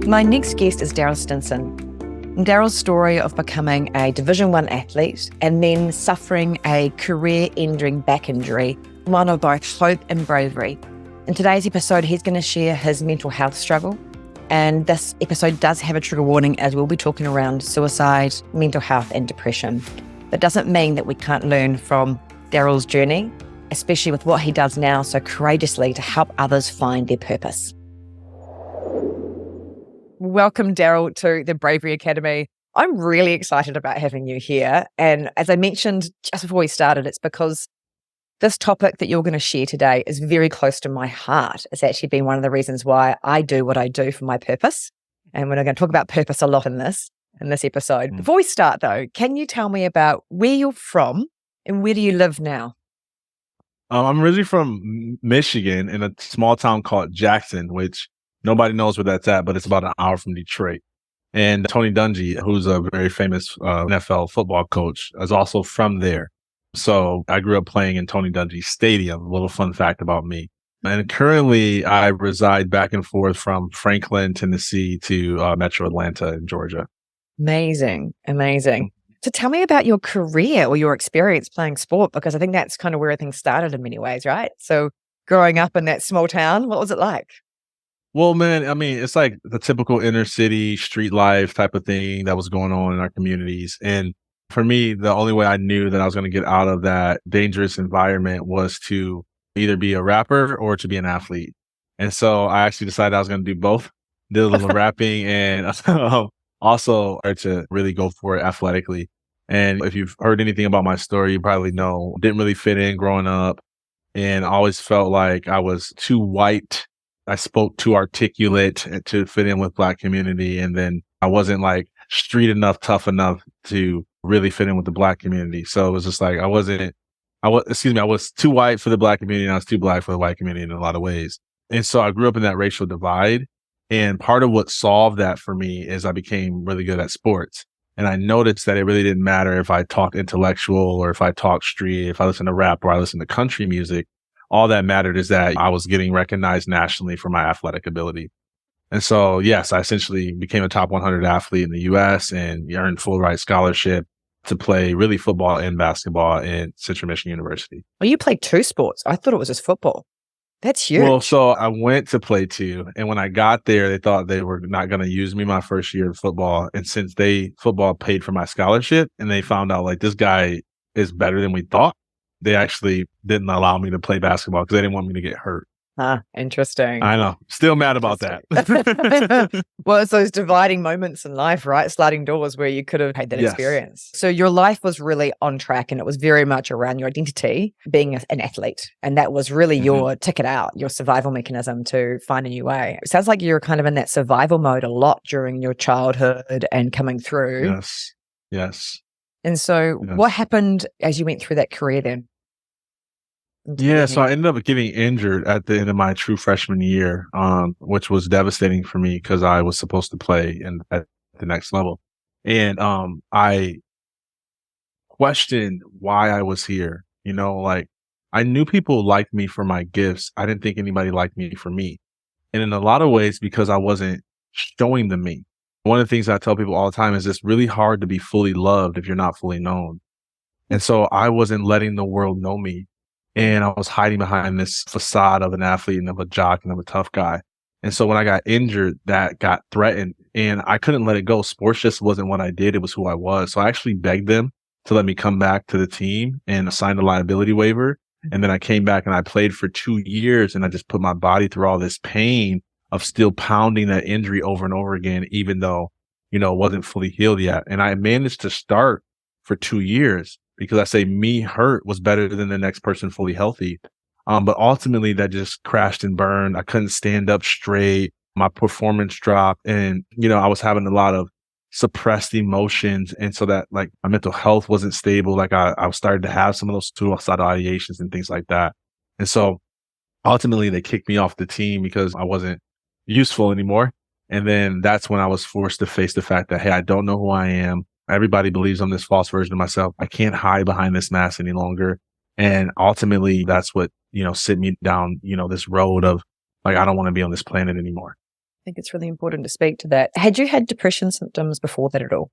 My next guest is Daryl Stinson. Daryl's story of becoming a Division I athlete and then suffering a career-ending back injury, one of both hope and bravery. In today's episode, he's going to share his mental health struggle. And this episode does have a trigger warning, as we'll be talking around suicide, mental health, and depression. That doesn't mean that we can't learn from Daryl's journey, especially with what he does now so courageously to help others find their purpose. Welcome, Daryl, to the Bravery Academy. I'm really excited about having you here. And as I mentioned just before we started, it's because this topic that you're going to share today is very close to my heart. It's actually been one of the reasons why I do what I do for my purpose. And we're going to talk about purpose a lot in this episode. Before we start, though, can you tell me about where you're from and where do you live now? I'm originally from Michigan in a small town called Jackson, which nobody knows where that's at, but it's about an hour from Detroit. And Tony Dungy, who's a very famous NFL football coach, is also from there. So I grew up playing in Tony Dungy Stadium, a little fun fact about me. And currently I reside back and forth from Franklin, Tennessee to Metro Atlanta in Georgia. Amazing. So tell me about your career or your experience playing sport, because I think that's kind of where things started in many ways, right? So growing up in that small town, what was it like? Well, man, I mean, it's like the typical inner city street life type of thing that was going on in our communities. And for me, the only way I knew that I was going to get out of that dangerous environment was to either be a rapper or to be an athlete. And so I actually decided I was going to do both, did a little rapping and also to really go for it athletically. And if you've heard anything about my story, you probably know, didn't really fit in growing up and always felt like I was too white. I spoke too articulate to fit in with Black community. And then I wasn't like street enough, tough enough to really fit in with the Black community. So it was just like, I was too white for the Black community and I was too Black for the white community in a lot of ways. And so I grew up in that racial divide. And part of what solved that for me is I became really good at sports. And I noticed that it really didn't matter if I talked intellectual or if I talked street, if I listened to rap or I listened to country music. All that mattered is that I was getting recognized nationally for my athletic ability. And so, yes, I essentially became a top 100 athlete in the U.S. and earned full ride scholarship to play really football and basketball at Central Michigan University. Well, you played two sports. I thought it was just football. That's huge. Well, so I went to play two. And when I got there, they thought they were not going to use me my first year of football. And since football paid for my scholarship and they found out like this guy is better than we thought, they actually didn't allow me to play basketball because they didn't want me to get hurt. Interesting. I know. Still mad about that. Well, it's those dividing moments in life, right? Sliding doors where you could have had that experience. So your life was really on track and it was very much around your identity being an athlete. And that was really your ticket out, your survival mechanism to find a new way. It sounds like you were kind of in that survival mode a lot during your childhood and coming through. Yes. And so what happened as you went through that career then? Yeah, so I ended up getting injured at the end of my true freshman year, which was devastating for me because I was supposed to play at the next level. And I questioned why I was here. You know, like I knew people liked me for my gifts. I didn't think anybody liked me for me. And in a lot of ways, because I wasn't showing them me. One of the things I tell people all the time is it's really hard to be fully loved if you're not fully known. And so I wasn't letting the world know me. And I was hiding behind this facade of an athlete and of a jock and of a tough guy. And so when I got injured, that got threatened and I couldn't let it go. Sports just wasn't what I did. It was who I was. So I actually begged them to let me come back to the team and signed a liability waiver. And then I came back and I played for 2 years and I just put my body through all this pain of still pounding that injury over and over again, even though, it wasn't fully healed yet. And I managed to start for 2 years. Because I say me hurt was better than the next person fully healthy. But ultimately that just crashed and burned. I couldn't stand up straight. My performance dropped and, I was having a lot of suppressed emotions. And so that like my mental health wasn't stable. Like I started to have some of those suicidal ideations and things like that. And so ultimately they kicked me off the team because I wasn't useful anymore. And then that's when I was forced to face the fact that, hey, I don't know who I am. Everybody believes I'm this false version of myself. I can't hide behind this mask any longer. And ultimately, that's what, sent me down, this road of like, I don't want to be on this planet anymore. think it's really important to speak to that. Had you had depression symptoms before that at all?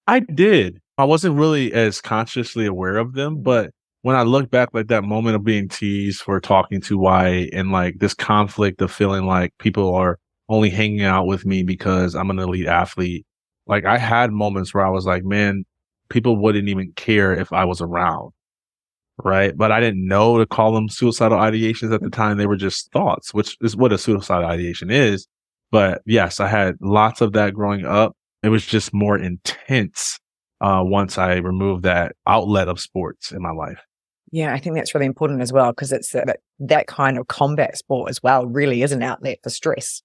I did. I wasn't really as consciously aware of them, but when I look back, like that moment of being teased for talking too white and like this conflict of feeling like people are only hanging out with me because I'm an elite athlete, like I had moments where I was like, man, people wouldn't even care if I was around. Right. But I didn't know to call them suicidal ideations at the time. They were just thoughts, which is what a suicidal ideation is. But yes, I had lots of that growing up. It was just more intense once I removed that outlet of sports in my life. Yeah, I think that's really important as well, because it's that kind of combat sport as well really is an outlet for stress.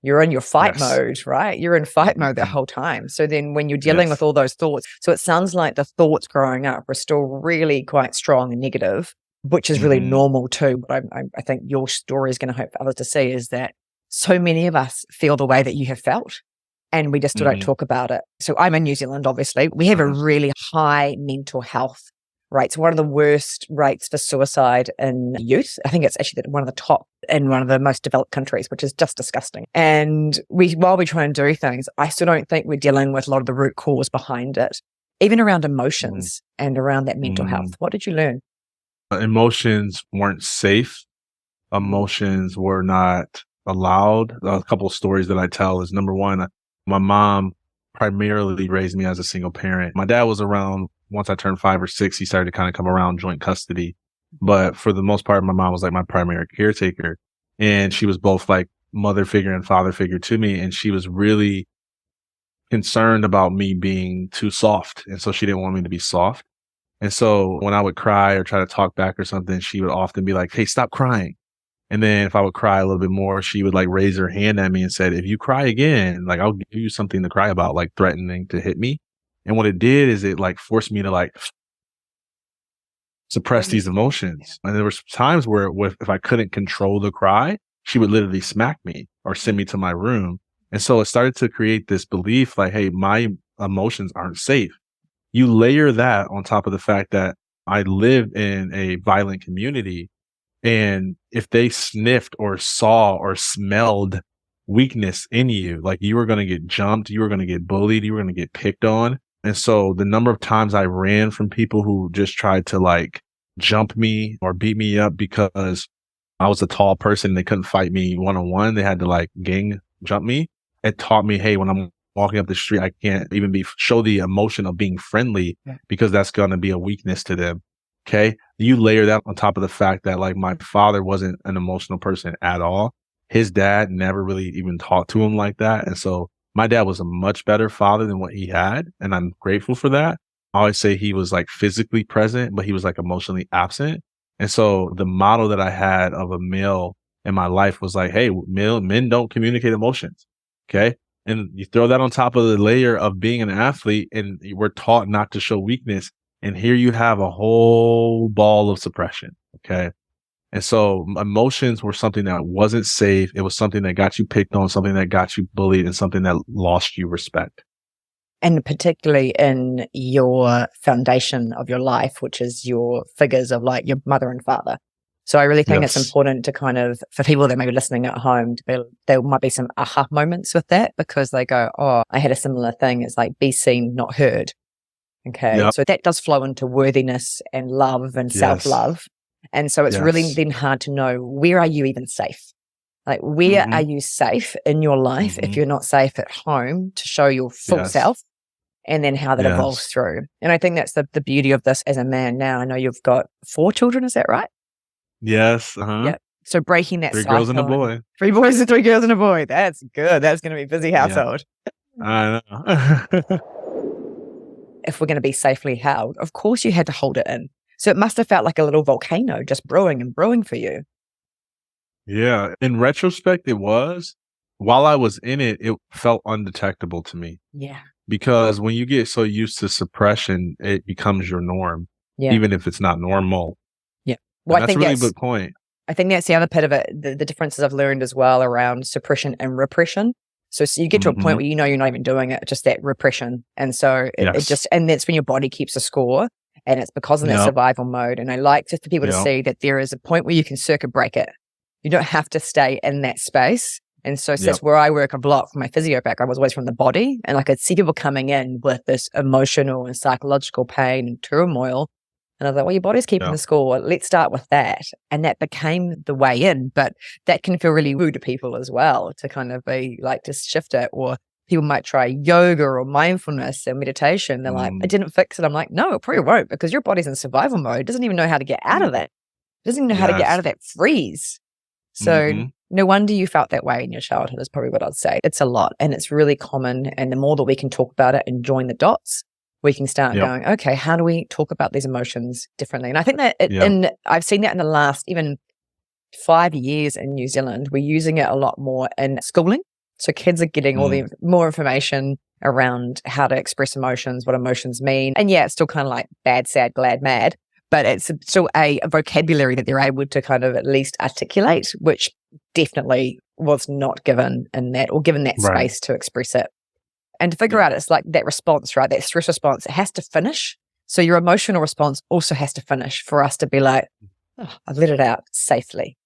You're in your fight Yes. mode, right? You're in fight mode the Mhm. whole time. So then when you're dealing Yes. with all those thoughts, so it sounds like the thoughts growing up are still really quite strong and negative, which is really Hmm. normal too. But I think your story is going to hope for others to see is that so many of us feel the way that you have felt, and we just still don't Hmm. talk about it. So I'm in New Zealand, obviously. We have a Uh-huh. really high mental health rates, one of the worst rates for suicide in youth. I think it's actually one of the top in one of the most developed countries, which is just disgusting. And while we try and do things, I still don't think we're dealing with a lot of the root cause behind it, even around emotions and around that mental health. Mm. What did you learn? Emotions weren't safe. Emotions were not allowed. A couple of stories that I tell is number one, my mom primarily raised me as a single parent. My dad was around once I turned 5 or 6. He started to kind of come around joint custody. But for the most part, my mom was like my primary caretaker. And she was both like mother figure and father figure to me. And she was really concerned about me being too soft. And so she didn't want me to be soft. And so when I would cry or try to talk back or something, she would often be like, "Hey, stop crying." And then if I would cry a little bit more, she would like raise her hand at me and said, "If you cry again, like I'll give you something to cry about," like threatening to hit me. And what it did is it like forced me to like suppress these emotions. And there was times where if I couldn't control the cry, she would literally smack me or send me to my room. And so it started to create this belief like, hey, my emotions aren't safe. You layer that on top of the fact that I live in a violent community, and if they sniffed or saw or smelled weakness in you, like you were going to get jumped, you were going to get bullied, you were going to get picked on. And so the number of times I ran from people who just tried to like jump me or beat me up because I was a tall person, they couldn't fight me one on one. They had to like gang jump me. It taught me, hey, when I'm walking up the street, I can't even show the emotion of being friendly because that's going to be a weakness to them. Okay. You layer that on top of the fact that like my father wasn't an emotional person at all. His dad never really even talked to him like that. And so my dad was a much better father than what he had. And I'm grateful for that. I always say he was like physically present, but he was like emotionally absent. And so the model that I had of a male in my life was like, hey, men don't communicate emotions. Okay. And you throw that on top of the layer of being an athlete, and we're taught not to show weakness. And here you have a whole ball of suppression. Okay. And so emotions were something that wasn't safe. It was something that got you picked on, something that got you bullied, and something that lost you respect. And particularly in your foundation of your life, which is your figures of like your mother and father. So I really think it's Yes. important to kind of, for people that may be listening at home, there might be some aha moments with that, because they go, oh, I had a similar thing. It's like be seen, not heard. Okay. Yep. So that does flow into worthiness and love and Yes. self-love. And so it's really Yes. then hard to know, where are you even safe? Like, where are Hmm. you safe in your life if Hmm. you're not safe at home to show your full Yes. self? And then how that evolves Yes. through. And I think that's the beauty of this as a man now. I know you've got 4 children, is that right? Yes. Uh-huh. Yeah. So breaking that 3 girls and a cycle, and boy. 3 boys and 3 girls and a boy. That's good. That's going to be a busy Yeah. household. I know. If we're going to be safely held, of course you had to hold it in. So it must have felt like a little volcano just brewing and brewing for you. Yeah. In retrospect, it was. While I was in it, it felt undetectable to me. Yeah. Because when you get so used to suppression, it becomes your norm, Yeah. even if it's not normal. Yeah. And Well, that's a really good point. I think that's the other bit of it. The differences I've learned as well around suppression and repression. So you get to a point Mhm. where you know you're not even doing it, just that repression. And so it Yes. just, and that's when your body keeps a score, and it's because in that Yep. survival mode. And I like just for people to Yep. see that there is a point where you can circuit break it. You don't have to stay in that space. And so Yep. where I work a lot from my physio background was always from the body. And I could see people coming in with this emotional and psychological pain and turmoil. And I was like, well, your body's keeping Yeah. the score. Let's start with that. And that became the way in. But that can feel really woo to people as well, to kind of be like, to shift it. Or people might try yoga or mindfulness or meditation. They're like, it didn't fix it. I'm like, no, it probably won't, because your body's in survival mode. It doesn't even know how to get out of that. It doesn't even know how to get out of that freeze. So no wonder you felt that way in your childhood is probably what I'd say. It's a lot, and it's really common. And the more that we can talk about it and join the dots, we can start going, okay, how do we talk about these emotions differently? And I think that I've seen that in the last even 5 years in New Zealand, we're using it a lot more in schooling. So kids are getting all the more information around how to express emotions, what emotions mean. And yeah, it's still kind of like bad, sad, glad, mad, but it's still a vocabulary that they're able to kind of at least articulate, which definitely was not given in that, or given that space to express it. And to figure out, it's like that response, right? That stress response, it has to finish. So your emotional response also has to finish for us to be like, oh, I've let it out safely.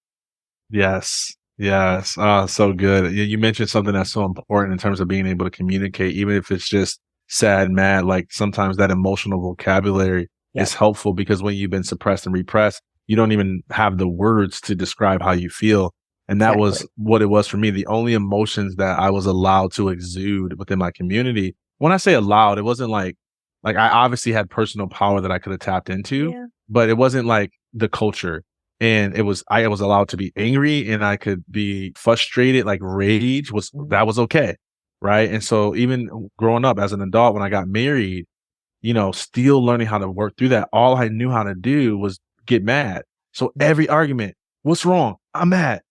Yes. So good. You mentioned something that's so important in terms of being able to communicate, even if it's just sad, mad. Like sometimes that emotional vocabulary is helpful, because when you've been suppressed and repressed, you don't even have the words to describe how you feel. And that was what it was for me. The only emotions that I was allowed to exude within my community. When I say allowed, it wasn't like I obviously had personal power that I could have tapped into, but it wasn't like the culture. And I was allowed to be angry, and I could be frustrated, like rage was okay. Right. And so even growing up as an adult, when I got married, still learning how to work through that, all I knew how to do was get mad. So every argument, what's wrong? I'm mad.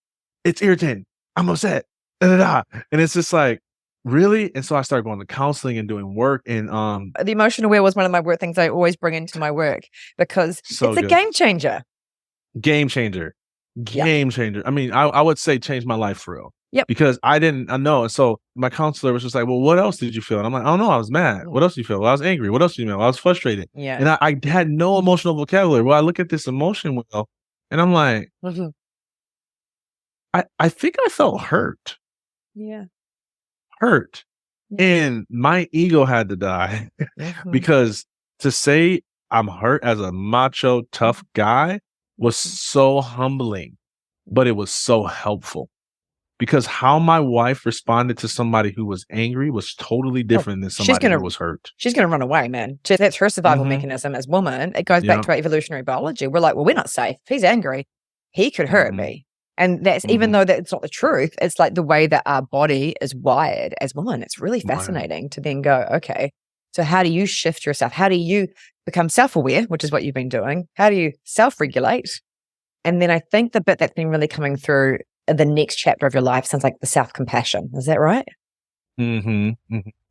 It's irritating. I'm upset. Da, da, da. And it's just like, really? And so I started going to counseling and doing work. And the emotional wheel was one of my work things I always bring into my work, because it's a game changer. Game changer. I mean, I would say changed my life for real. Because I know. And so my counselor was just like, well, what else did you feel? And I'm like, I don't know. I was mad. What else did you feel? Well, I was angry. What else did you feel? I was frustrated. And I had no emotional vocabulary. Well, I look at this emotion wheel and I'm like, I think I felt hurt. Hurt. And my ego had to die because to say I'm hurt as a macho, tough guy was so humbling, but it was so helpful, because how my wife responded to somebody who was angry was totally different than somebody who was hurt. She's going to run away, man. That's her survival mechanism as woman. It goes back to our evolutionary biology. We're like, well, we're not safe. If he's angry, he could hurt me. And that's even though that's not the truth, it's like the way that our body is wired as women. It's really fascinating to then go, okay, so how do you shift yourself? How do you become self-aware, which is what you've been doing? How do you self-regulate? And then I think the bit that's been really coming through the next chapter of your life sounds like the self-compassion. Is that right?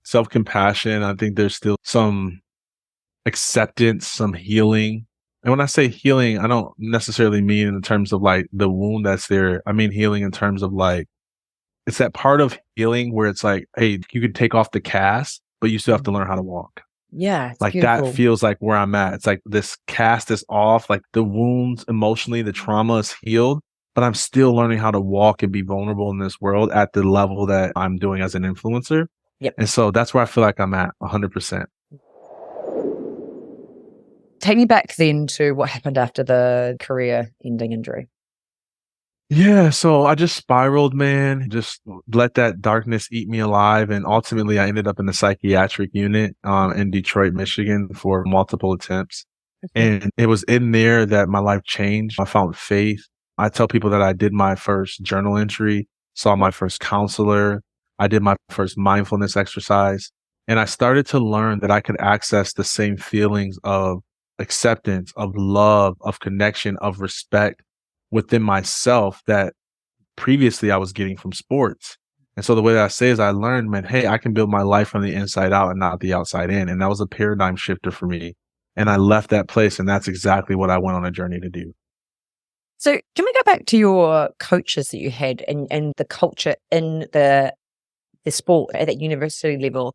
Self-compassion. I think there's still some acceptance, some healing. And when I say healing, I don't necessarily mean in terms of like the wound that's there. I mean healing in terms of like, it's that part of healing where it's like, hey, you can take off the cast, but you still have to learn how to walk. Yeah. It's like beautiful. That feels like where I'm at. It's like this cast is off, like the wounds emotionally, the trauma is healed, but I'm still learning how to walk and be vulnerable in this world at the level that I'm doing as an influencer. And so that's where I feel like I'm at 100%. Take me back then to what happened after the career-ending injury. Yeah, so I just spiraled, man. Just let that darkness eat me alive. And ultimately, I ended up in the psychiatric unit in Detroit, Michigan for multiple attempts. And it was in there that my life changed. I found faith. I tell people that I did my first journal entry, saw my first counselor. I did my first mindfulness exercise. And I started to learn that I could access the same feelings of acceptance, of love, of connection, of respect within myself that previously I was getting from sports. And so the way that I say is I learned, man, hey, I can build my life from the inside out and not the outside in. And that was a paradigm shifter for me. And I left that place, and that's exactly what I went on a journey to do. So can we go back to your coaches that you had and the culture in the sport at that university level?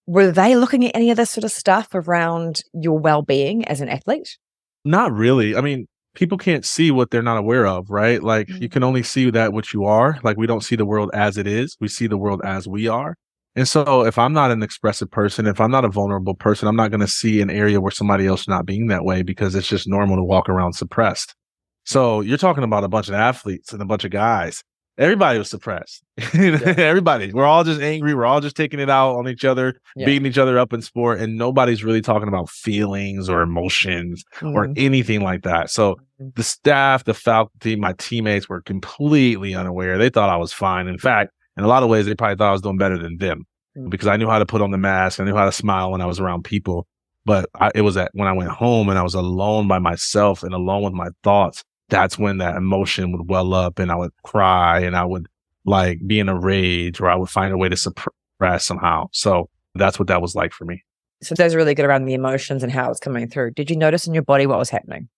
Were they looking at any of this sort of stuff around your well-being as an athlete? Not really. I mean, people can't see what they're not aware of, right? Like you can only see that what you are. Like we don't see the world as it is. We see the world as we are. And so if I'm not an expressive person, if I'm not a vulnerable person, I'm not going to see an area where somebody else is not being that way because it's just normal to walk around suppressed. So you're talking about a bunch of athletes and a bunch of guys. Everybody was suppressed. Everybody. We're all just angry. We're all just taking it out on each other, beating each other up in sport. And nobody's really talking about feelings or emotions or anything like that. So the staff, the faculty, my teammates were completely unaware. They thought I was fine. In fact, in a lot of ways, they probably thought I was doing better than them because I knew how to put on the mask. I knew how to smile when I was around people. But it was when I went home and I was alone by myself and alone with my thoughts. That's when that emotion would well up and I would cry and I would like be in a rage or I would find a way to suppress somehow. So that's what that was like for me. So those are really good around the emotions and how it's coming through. Did you notice in your body what was happening?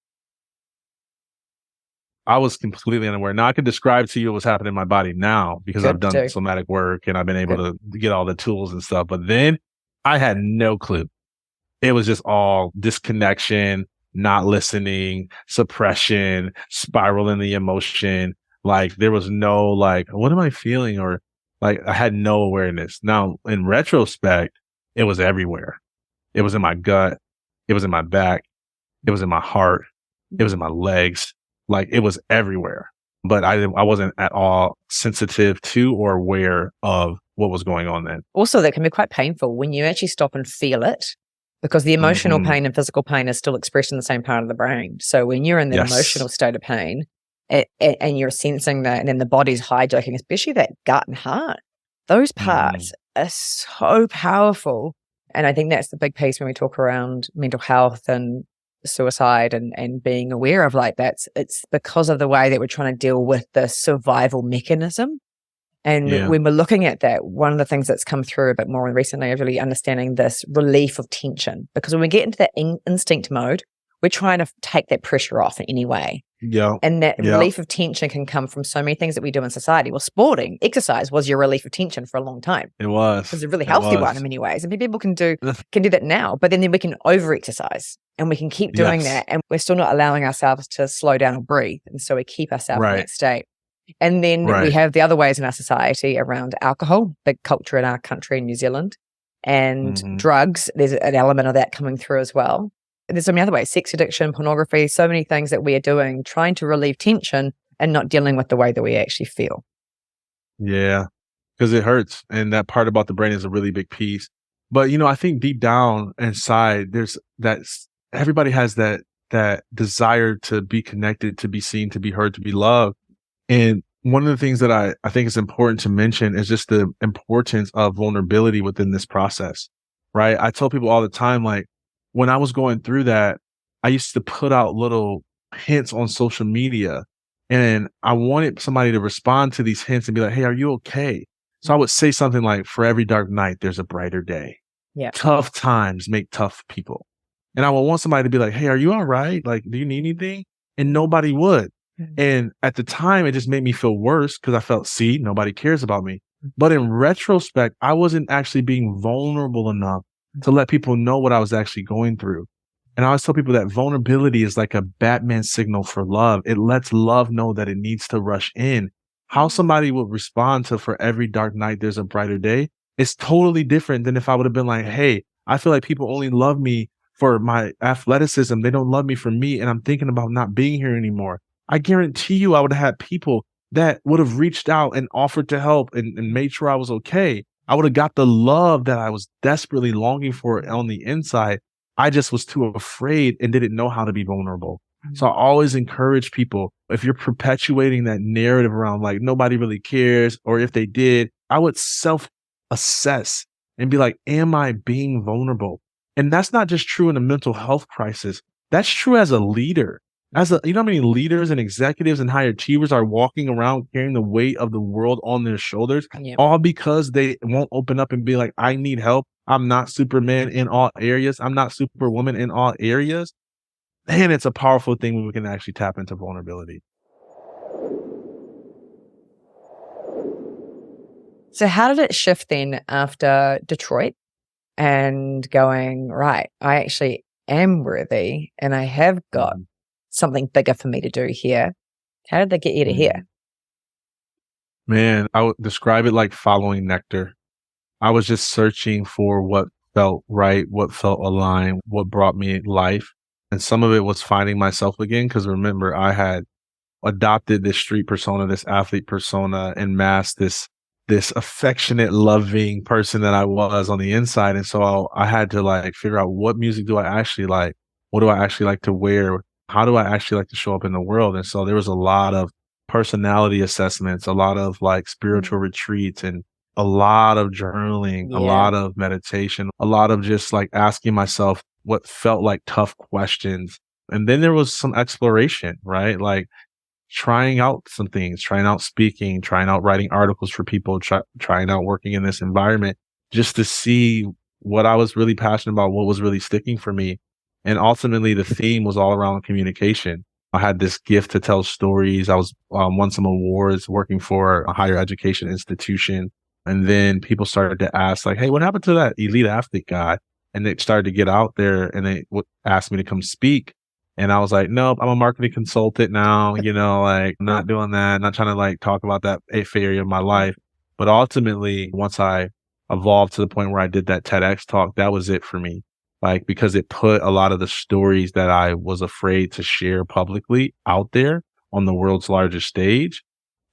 I was completely unaware. Now I can describe to you what's happening in my body now because I've done somatic work and I've been able to get all the tools and stuff. But then I had no clue. It was just all disconnection, not listening, suppression, spiraling the emotion. Like there was no like, what am I feeling? Or like I had no awareness. Now in retrospect, it was everywhere. It was in my gut. It was in my back. It was in my heart. It was in my legs. Like it was everywhere. But I wasn't at all sensitive to or aware of what was going on then. Also, that can be quite painful when you actually stop and feel it. Because the emotional pain and physical pain is still expressed in the same part of the brain. So when you're in the emotional state of pain and you're sensing that, and then the body's hijacking, especially that gut and heart, those parts are so powerful. And I think that's the big piece when we talk around mental health and suicide and being aware of like that. It's because of the way that we're trying to deal with the survival mechanism. And when we're looking at that, one of the things that's come through a bit more recently is really understanding this relief of tension. Because when we get into that instinct mode, we're trying to take that pressure off in any way. And that relief of tension can come from so many things that we do in society. Well, sporting, exercise was your relief of tension for a long time. It was. It was a really healthy one in many ways. And people can do that now, but then we can over-exercise and we can keep doing that. And we're still not allowing ourselves to slow down or breathe. And so we keep ourselves in that state. And then we have the other ways in our society around alcohol, big culture in our country in New Zealand, and drugs. There's an element of that coming through as well. And there's so many other ways, sex addiction, pornography, so many things that we are doing, trying to relieve tension and not dealing with the way that we actually feel. Yeah, because it hurts. And that part about the brain is a really big piece. But, I think deep down inside, there's everybody has that desire to be connected, to be seen, to be heard, to be loved. And one of the things that I think is important to mention is just the importance of vulnerability within this process, right? I tell people all the time, like when I was going through that, I used to put out little hints on social media and I wanted somebody to respond to these hints and be like, hey, are you okay? So I would say something like, for every dark night, there's a brighter day. Tough times make tough people. And I would want somebody to be like, hey, are you all right? Like, do you need anything? And nobody would. And at the time, it just made me feel worse because I felt, see, nobody cares about me. But in retrospect, I wasn't actually being vulnerable enough to let people know what I was actually going through. And I always tell people that vulnerability is like a Batman signal for love. It lets love know that it needs to rush in. How somebody would respond to for every dark night, there's a brighter day. It's totally different than if I would have been like, hey, I feel like people only love me for my athleticism. They don't love me for me. And I'm thinking about not being here anymore. I guarantee you I would have had people that would have reached out and offered to help and made sure I was okay. I would have got the love that I was desperately longing for on the inside. I just was too afraid and didn't know how to be vulnerable. So I always encourage people, if you're perpetuating that narrative around like nobody really cares, or if they did, I would self-assess and be like, am I being vulnerable? And that's not just true in a mental health crisis. That's true as a leader. You know how many leaders and executives and high achievers are walking around carrying the weight of the world on their shoulders, all because they won't open up and be like, I need help. I'm not Superman in all areas. I'm not Superwoman in all areas. Man, it's a powerful thing when we can actually tap into vulnerability. So how did it shift then after Detroit and going, right, I actually am worthy and I have got something bigger for me to do here. How did they get you to here? Man, I would describe it like following nectar. I was just searching for what felt right, what felt aligned, what brought me life. And some of it was finding myself again. Cause remember, I had adopted this street persona, this athlete persona, and masked this affectionate, loving person that I was on the inside. And so I had to like figure out, what music do I actually like? What do I actually like to wear? How do I actually like to show up in the world? And so there was a lot of personality assessments, a lot of like spiritual retreats, and a lot of journaling, a lot of meditation, a lot of just like asking myself what felt like tough questions. And then there was some exploration, right? Like trying out some things, trying out speaking, trying out writing articles for people, trying out working in this environment just to see what I was really passionate about, what was really sticking for me. And ultimately, the theme was all around communication. I had this gift to tell stories. I was won some awards working for a higher education institution. And then people started to ask, like, hey, what happened to that elite athlete guy? And they started to get out there and they asked me to come speak. And I was like, nope, I'm a marketing consultant now, like I'm not doing that. Not trying to like talk about that area of my life. But ultimately, once I evolved to the point where I did that TEDx talk, that was it for me. Like, because it put a lot of the stories that I was afraid to share publicly out there on the world's largest stage.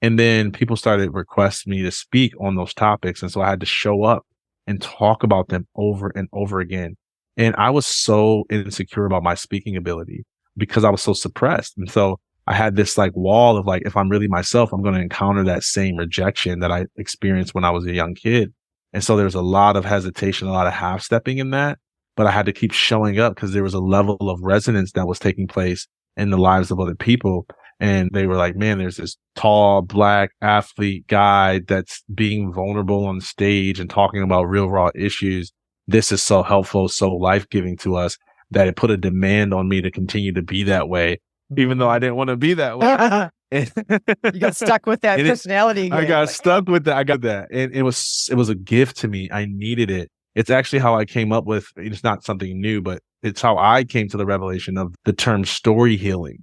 And then people started requesting me to speak on those topics. And so I had to show up and talk about them over and over again. And I was so insecure about my speaking ability because I was so suppressed. And so I had this like wall of like, if I'm really myself, I'm going to encounter that same rejection that I experienced when I was a young kid. And so there's a lot of hesitation, a lot of half stepping in that. But I had to keep showing up because there was a level of resonance that was taking place in the lives of other people. And they were like, man, there's this tall, black athlete guy that's being vulnerable on stage and talking about real raw issues. This is so helpful, so life-giving to us that it put a demand on me to continue to be that way, even though I didn't want to be that way. You got stuck with that personality again. I got stuck with that. I got that. And it was a gift to me. I needed it. It's actually how I came up with, it's not something new, but it's how I came to the revelation of the term story healing,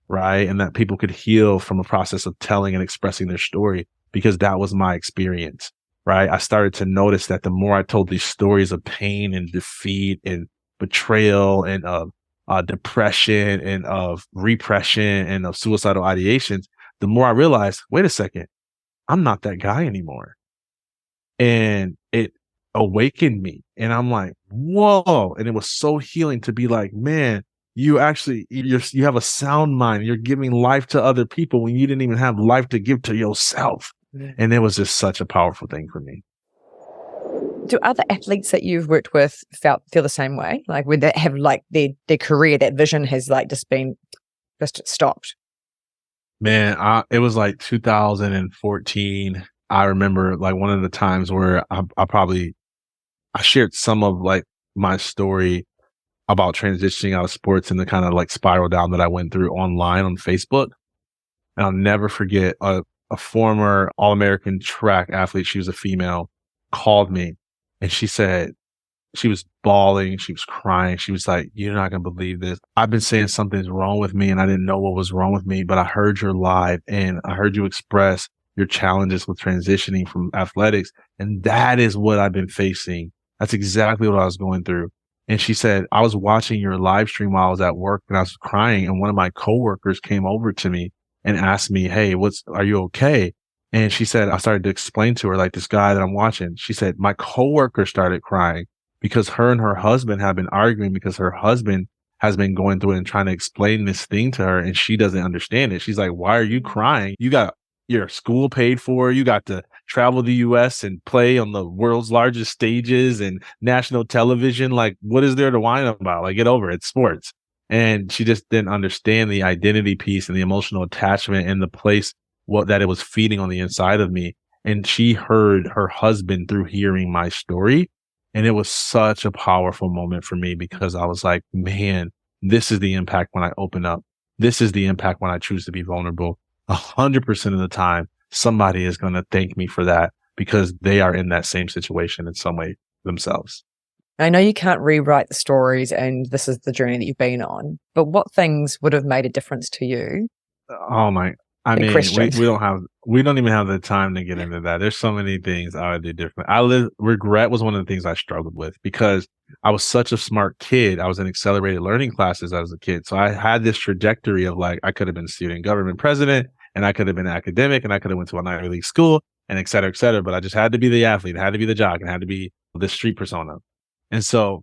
right? And that people could heal from a process of telling and expressing their story, because that was my experience, right? I started to notice that the more I told these stories of pain and defeat and betrayal and of depression and of repression and of suicidal ideations, the more I realized, wait a second, I'm not that guy anymore. And it awakened me. And I'm like, whoa. And it was so healing to be like, man, you have a sound mind. You're giving life to other people when you didn't even have life to give to yourself. And it was just such a powerful thing for me. Do other athletes that you've worked with feel the same way? Like, would they have like their career, that vision has like just stopped? Man, it was like 2014. I remember like one of the times where I shared some of like my story about transitioning out of sports and the kind of like spiral down that I went through online on Facebook. And I'll never forget a former All-American track athlete. She was a female, called me and she said, she was bawling. She was crying. She was like, you're not going to believe this. I've been saying something's wrong with me and I didn't know what was wrong with me, but I heard your live and I heard you express your challenges with transitioning from athletics. And that is what I've been facing. That's exactly what I was going through. And she said, I was watching your live stream while I was at work and I was crying. And one of my coworkers came over to me and asked me, hey, are you okay? And she said, I started to explain to her, like, this guy that I'm watching. She said, my coworker started crying because her and her husband have been arguing because her husband has been going through it and trying to explain this thing to her and she doesn't understand it. She's like, why are you crying? You got your school paid for. You got to travel the US and play on the world's largest stages and national television. Like, what is there to whine about? Like, get over it. It's sports. And she just didn't understand the identity piece and the emotional attachment and the place that it was feeding on the inside of me. And she heard her husband through hearing my story. And it was such a powerful moment for me because I was like, man, this is the impact when I open up. This is the impact when I choose to be vulnerable. 100% of the time, somebody is going to thank me for that because they are in that same situation in some way themselves. I know you can't rewrite the stories, and this is the journey that you've been on, but what things would have made a difference to you? Oh my, I Big mean, question. we don't even have the time to get into that. There's so many things I would do different. Regret was one of the things I struggled with because I was such a smart kid. I was in accelerated learning classes as a kid. So I had this trajectory of like, I could have been student government president, and I could have been academic, and I could have went to an Ivy League school, and et cetera, et cetera. But I just had to be the athlete, had to be the jock, and had to be the street persona. And so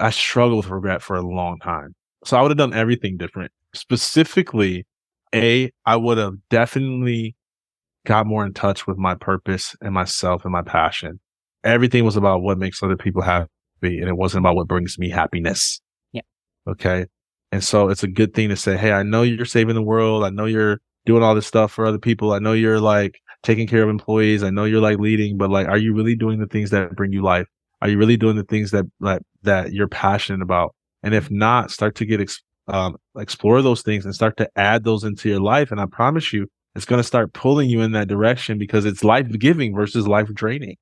I struggled with regret for a long time. So I would have done everything different. Specifically, I would have definitely got more in touch with my purpose and myself and my passion. Everything was about what makes other people happy, and it wasn't about what brings me happiness. Yeah. Okay. And so it's a good thing to say, hey, I know you're saving the world. I know you're doing all this stuff for other people. I know you're like taking care of employees. I know you're like leading, but like, are you really doing the things that bring you life? Are you really doing the things that you're passionate about? And if not, start to explore those things and start to add those into your life. And I promise you, it's going to start pulling you in that direction because it's life giving versus life draining.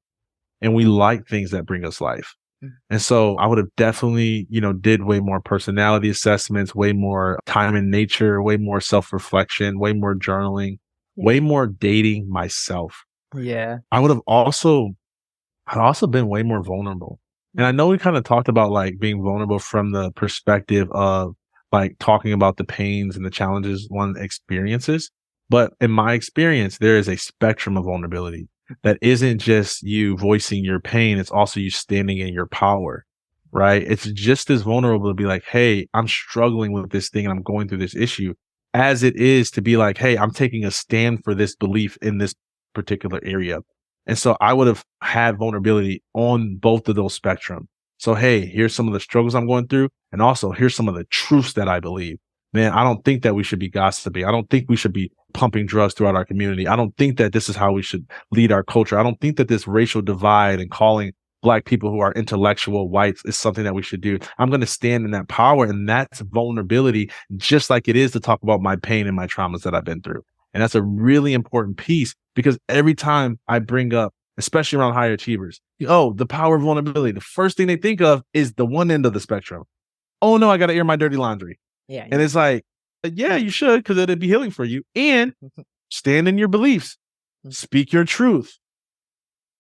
And we like things that bring us life. And so I would have definitely, did way more personality assessments, way more time in nature, way more self-reflection, way more journaling, way more dating myself. Yeah. I'd also been way more vulnerable. And I know we kind of talked about like being vulnerable from the perspective of like talking about the pains and the challenges one experiences. But in my experience, there is a spectrum of vulnerability that isn't just you voicing your pain. It's also you standing in your power, right? It's just as vulnerable to be like, hey, I'm struggling with this thing and I'm going through this issue as it is to be like, hey, I'm taking a stand for this belief in this particular area. And so I would have had vulnerability on both of those spectrum. So, hey, here's some of the struggles I'm going through. And also here's some of the truths that I believe. Man, I don't think that we should be gossiping. I don't think we should be pumping drugs throughout our community. I don't think that this is how we should lead our culture. I don't think that this racial divide and calling Black people who are intellectual whites is something that we should do. I'm going to stand in that power. And that's vulnerability, just like it is to talk about my pain and my traumas that I've been through. And that's a really important piece because every time I bring up, especially around high achievers, the power of vulnerability, the first thing they think of is the one end of the spectrum. Oh no, I got to air my dirty laundry. Yeah. And it's like, yeah, you should, because it'd be healing for you. And stand in your beliefs, speak your truth,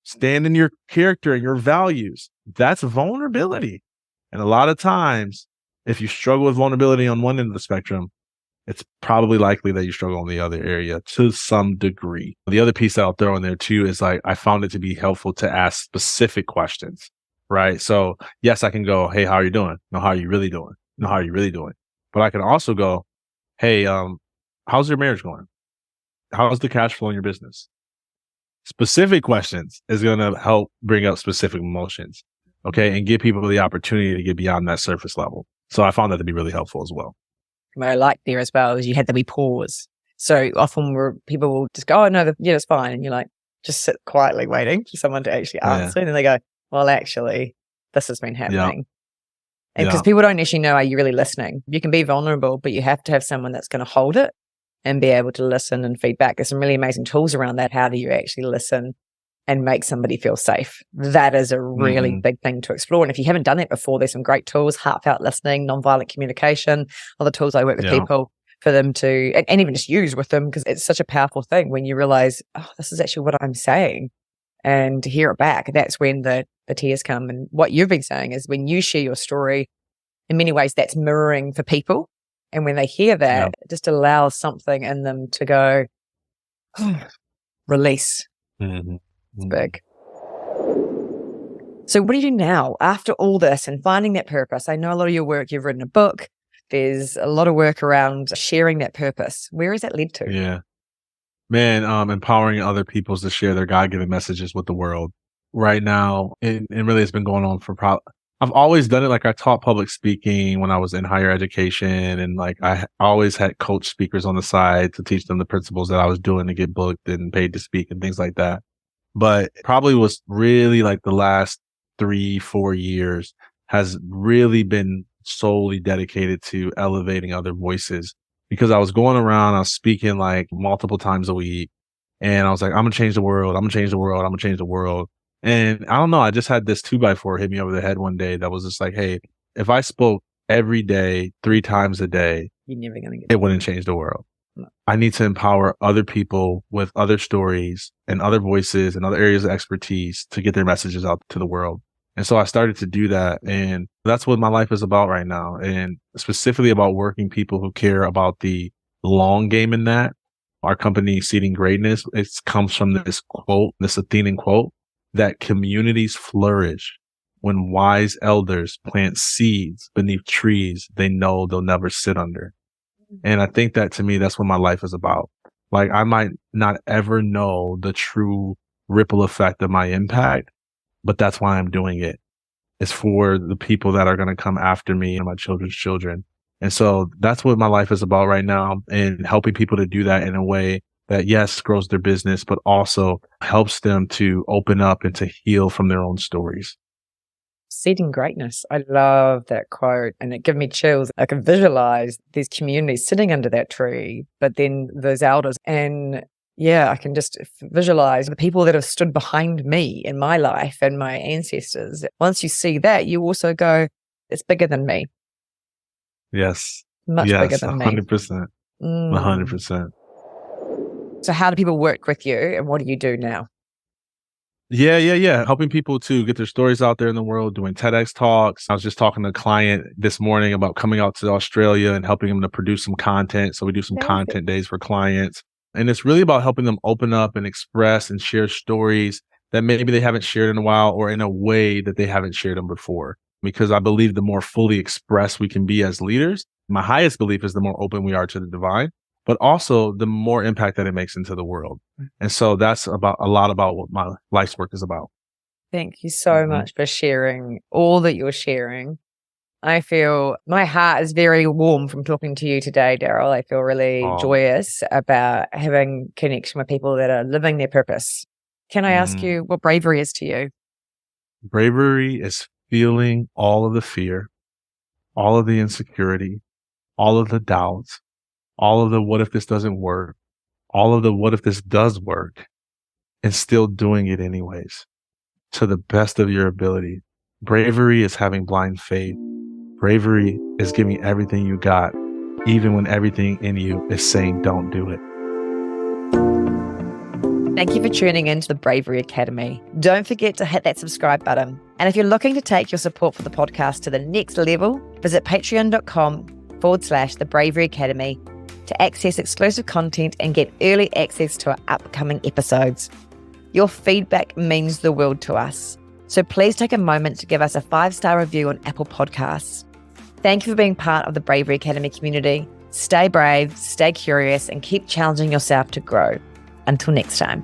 stand in your character and your values. That's vulnerability. And a lot of times, if you struggle with vulnerability on one end of the spectrum, it's probably likely that you struggle in the other area to some degree. The other piece that I'll throw in there too is like, I found it to be helpful to ask specific questions, right? So yes, I can go, hey, how are you doing? No, how are you really doing? No, how are you really doing? But I can also go, hey, how's your marriage going? How's the cash flow in your business? Specific questions is going to help bring up specific emotions, okay, and give people the opportunity to get beyond that surface level. So I found that to be really helpful as well. What I like there as well is you had to be pause. So often people will just go, oh, no, it's fine. And you're like, just sit quietly waiting for someone to actually answer. And then they go, well, actually, this has been happening. And because people don't actually know, are you really listening? You can be vulnerable, but you have to have someone that's going to hold it and be able to listen and feedback. There's some really amazing tools around that. How do you actually listen and make somebody feel safe? That is a really big thing to explore. And if you haven't done it before, there's some great tools, heartfelt listening, nonviolent communication, other tools I work with people for them to, and even just use with them, because it's such a powerful thing when you realize, oh, this is actually what I'm saying, and to hear it back. That's when the tears come. And what you've been saying is when you share your story, in many ways, that's mirroring for people. And when they hear that, it just allows something in them to go, oh, release. It's big. So what do you do now after all this and finding that purpose? I know a lot of your work, you've written a book. There's a lot of work around sharing that purpose. Where has that led to? Yeah. Man, empowering other people to share their God-given messages with the world. Right now, and really it's been going on for I've always done it. Like I taught public speaking when I was in higher education, and like I always had coach speakers on the side to teach them the principles that I was doing to get booked and paid to speak and things like that. But probably was really like the last 3-4 years has really been solely dedicated to elevating other voices, because I was going around, I was speaking like multiple times a week, and I was like, I'm gonna change the world. I'm gonna change the world. I'm gonna change the world. And I don't know, I just had this 2x4 hit me over the head one day that was just like, hey, if I spoke every day, 3 times a day, You're never going to get it wouldn't change the world. No. I need to empower other people with other stories and other voices and other areas of expertise to get their messages out to the world. And so I started to do that. And that's what my life is about right now. And specifically about working people who care about the long game in that. Our company, Seeding Greatness, it comes from this quote, this Athenian quote, that communities flourish when wise elders plant seeds beneath trees they know they'll never sit under. And I think that to me, that's what my life is about. Like, I might not ever know the true ripple effect of my impact, but that's why I'm doing it. It's for the people that are going to come after me and my children's children. And so that's what my life is about right now, and helping people to do that in a way that, yes, grows their business, but also helps them to open up and to heal from their own stories. Seeding greatness. I love that quote, and it gives me chills. I can visualize these communities sitting under that tree, but then those elders. And yeah, I can just visualize the people that have stood behind me in my life and my ancestors. Once you see that, you also go, it's bigger than me. Yes. Much bigger than 100%. me. 100%. So how do people work with you, and what do you do now? Yeah. Helping people to get their stories out there in the world, doing TEDx talks. I was just talking to a client this morning about coming out to Australia and helping them to produce some content. So we do some content days for clients. And it's really about helping them open up and express and share stories that maybe they haven't shared in a while, or in a way that they haven't shared them before. Because I believe the more fully expressed we can be as leaders, my highest belief is the more open we are to the divine, but also the more impact that it makes into the world. And so that's about a lot about what my life's work is about. Thank you so much for sharing all that you're sharing. I feel my heart is very warm from talking to you today, Daryl. I feel really joyous about having connection with people that are living their purpose. Can I ask you what bravery is to you? Bravery is feeling all of the fear, all of the insecurity, all of the doubts, all of the what if this doesn't work, all of the what if this does work, and still doing it anyways, to the best of your ability. Bravery is having blind faith. Bravery is giving everything you got, even when everything in you is saying don't do it. Thank you for tuning in to the Bravery Academy. Don't forget to hit that subscribe button. And if you're looking to take your support for the podcast to the next level, visit patreon.com/The Bravery Academy to access exclusive content and get early access to our upcoming episodes. Your feedback means the world to us. So please take a moment to give us a 5-star review on Apple Podcasts. Thank you for being part of the Bravery Academy community. Stay brave, stay curious, and keep challenging yourself to grow. Until next time.